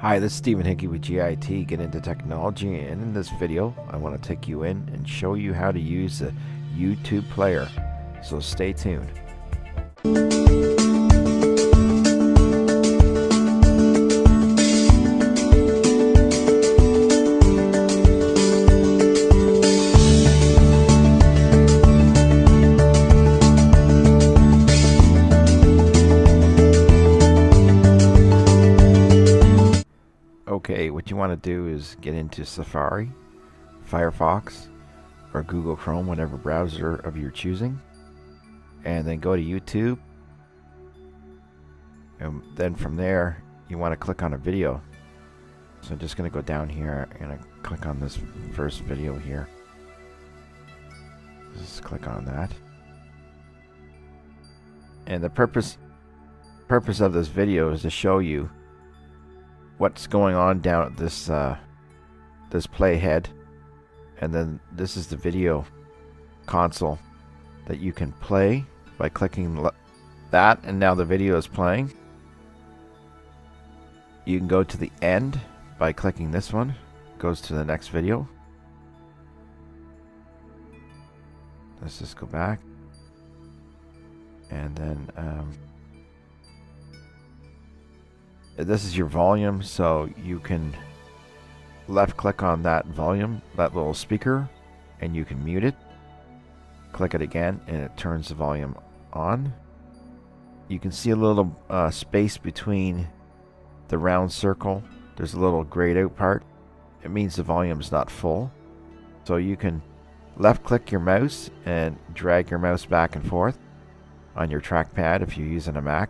Hi, this is Stephen Hickey with GIT, Get Into Technology, and in this video I want to take you in and show you how to use the YouTube player, so stay tuned. Okay, what you want to do is get into Safari, Firefox, or Google Chrome, whatever browser of your choosing, and then go to YouTube, and then from there you want to click on a video. So I'm just going to go down here and I click on this first video here. Just click on that, and the purpose of this video is to show you what's going on down at this this playhead, and then this is the video console that you can play by clicking that, and now the video is playing. You can go to the end by clicking this one, goes to the next video. Let's just go back, and then this is your volume, so you can left click on that volume, that little speaker, and you can mute it. Click it again and it turns the volume on. You can see a little space between the round circle. There's a little grayed out part. It means the volume is not full. So you can left click your mouse and drag your mouse back and forth on your trackpad if you're using a Mac.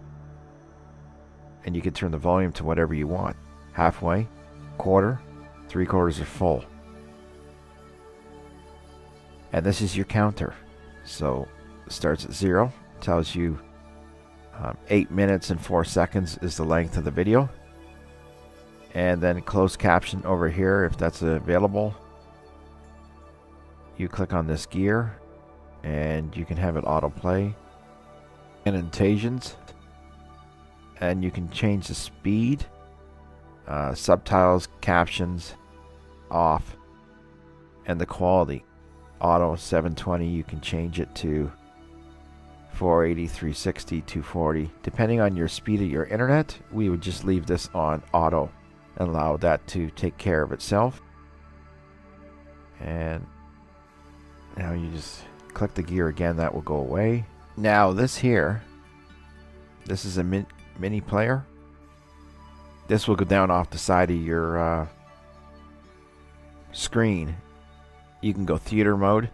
And you can turn the volume to whatever you want. Halfway, quarter, 3/4 or full. And this is your counter. So it starts at 0, tells you 8 minutes and 4 seconds is the length of the video. And then closed caption over here, if that's available. You click on this gear and you can have it autoplay. Annotations. And you can change the speed, subtitles, captions, off, and the quality. Auto 720, you can change it to 480, 360, 240. Depending on your speed of your internet, we would just leave this on auto and allow that to take care of itself. And now you just click the gear again, that will go away. Now this here, this is a mini player. This will go down off the side of your screen. You can go theater mode,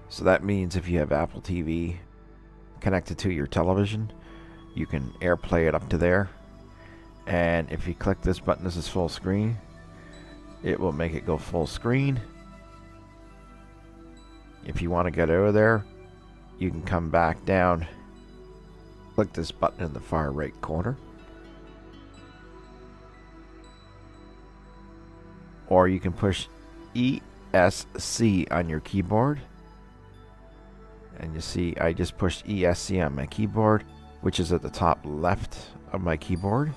so that means if you have Apple TV connected to your television, you can AirPlay it up to there. And if you click this button, this is full screen, it will make it go full screen. If you want to get out of there, you can come back down, click this button in the far right corner, or you can push ESC on your keyboard, and you see I just pushed ESC on my keyboard, which is at the top left of my keyboard.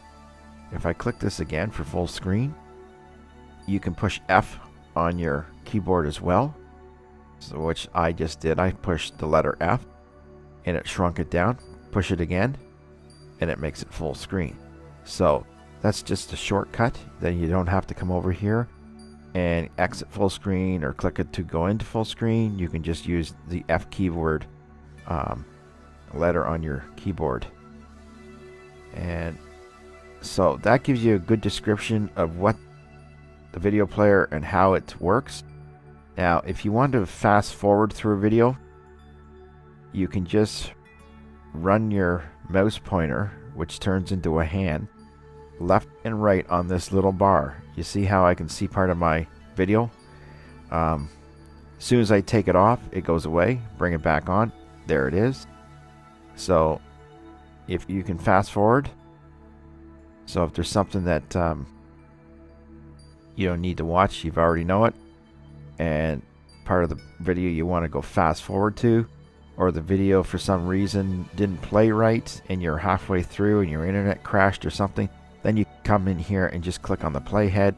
If I click this again for full screen, you can push F on your keyboard as well, so which I just did. I pushed the letter F and it shrunk it down. Push it again and it makes it full screen. So that's just a shortcut. Then you don't have to come over here and exit full screen or click it to go into full screen. You can just use the F keyboard letter on your keyboard. And so that gives you a good description of what the video player and how it works. Now if you want to fast forward through a video, you can just run your mouse pointer, which turns into a hand, left and right on this little bar. You see how I can see part of my video? As soon as I take it off, it goes away. Bring it back on. There it is. So if you can fast forward, so if there's something that you don't need to watch, you've already know it, and part of the video you want to go fast forward to, or the video for some reason didn't play right and you're halfway through and your internet crashed or something, Then you come in here and just click on the playhead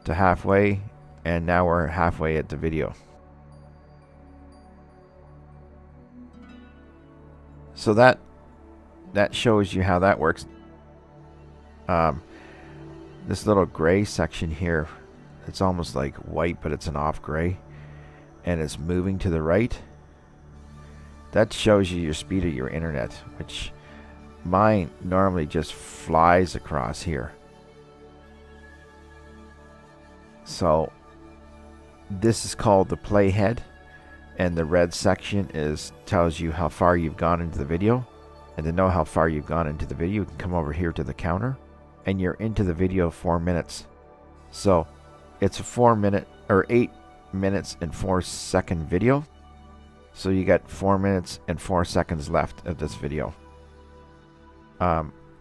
to halfway, and now we're halfway at the video. So that shows you how that works. This little gray section here, it's almost like white, but it's an off gray, and it's moving to the right. That shows you your speed of your internet, which mine normally just flies across here. So this is called the playhead, and the red section tells you how far you've gone into the video. And to know how far you've gone into the video, you can come over here to the counter, and you're into the video 4 minutes. So it's a 8 minutes and 4 second video. So you got 4 minutes and 4 seconds left of this video.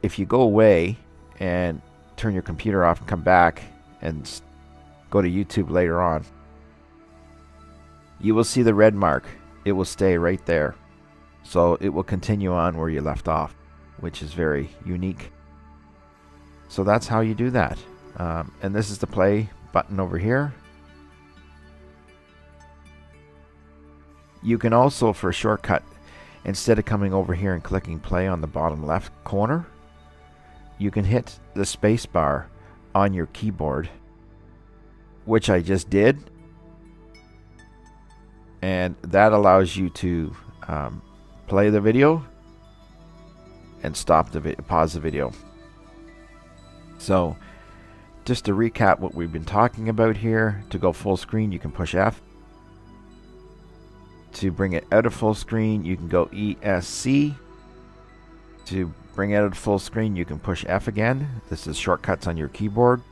If you go away and turn your computer off and come back and go to YouTube later on, you will see the red mark. It will stay right there. So it will continue on where you left off, which is very unique. So that's how you do that. And this is the play button over here. You can also, for a shortcut, instead of coming over here and clicking play on the bottom left corner, you can hit the space bar on your keyboard, which I just did. And that allows you to play the video and pause the video. So just to recap what we've been talking about here, to go full screen, you can push F. To bring it out of full screen, you can go ESC. To bring it out of full screen, you can push F again. This is shortcuts on your keyboard.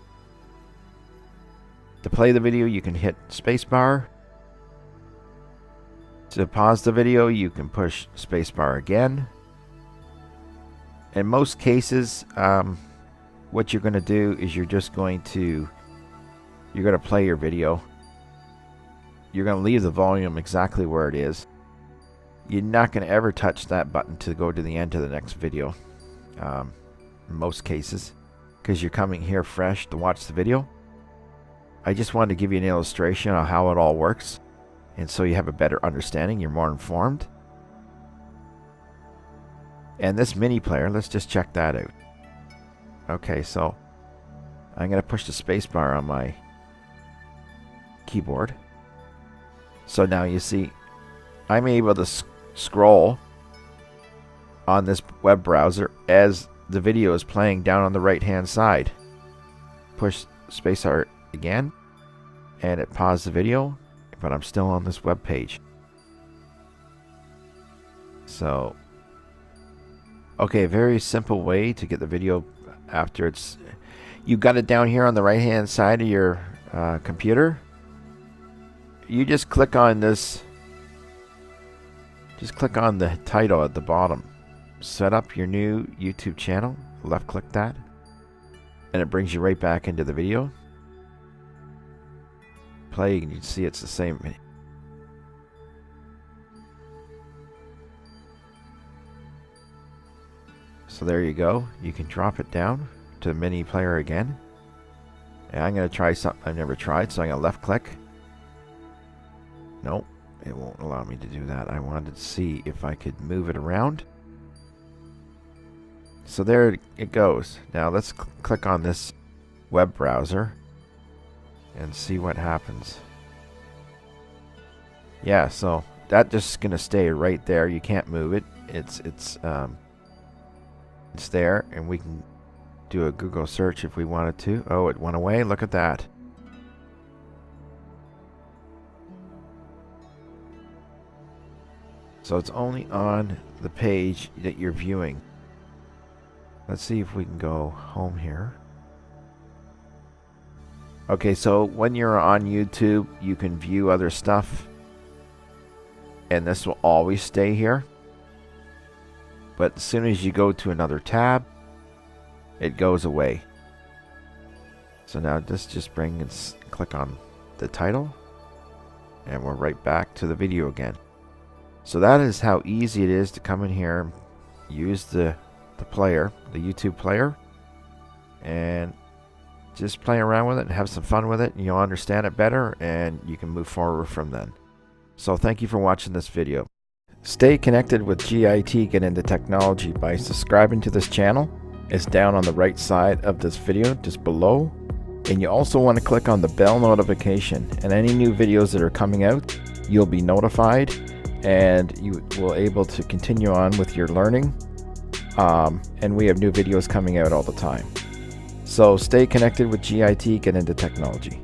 To play the video, you can hit spacebar. To pause the video, you can push spacebar again. In most cases, what you're going to do is you're going to play your video. You're going to leave the volume exactly where it is. You're not going to ever touch that button to go to the end of the next video. In most cases, because you're coming here fresh to watch the video. I just wanted to give you an illustration of how it all works. And so you have a better understanding, you're more informed. And this mini player, let's just check that out. Okay, so I'm going to push the spacebar on my keyboard. So now you see, I'm able to scroll on this web browser as the video is playing down on the right hand side. Push spacebar again, and it paused the video. But I'm still on this web page. So, okay, very simple way to get the video after it's... You got it down here on the right hand side of your computer. You just click on this. Just click on the title at the bottom. Set up your new YouTube channel. Left click that. And it brings you right back into the video. Play, and you can see it's the same. So there you go. You can drop it down to the mini player again. And I'm going to try something I've never tried, so I'm going to left click. Nope, it won't allow me to do that. I wanted to see if I could move it around. So there it goes. Now let's click on this web browser and see what happens. Yeah, so that just gonna stay right there. You can't move it. It's there, and we can do a Google search if we wanted to. Oh, it went away. Look at that. So it's only on the page that you're viewing. Let's see if we can go home here. Okay, so when you're on YouTube, you can view other stuff, and this will always stay here. But as soon as you go to another tab, it goes away. So now just bring and click on the title, and we're right back to the video again. So that is how easy it is to come in here, use the player, the YouTube player, and just play around with it and have some fun with it, and you'll understand it better, and you can move forward from then. So thank you for watching this video. Stay connected with GIT Get Into Technology by subscribing to this channel. It's down on the right side of this video, just below. And you also want to click on the bell notification, and any new videos that are coming out, you'll be notified, and you will able to continue on with your learning. And we have new videos coming out all the time. So stay connected with GIT Get Into Technology.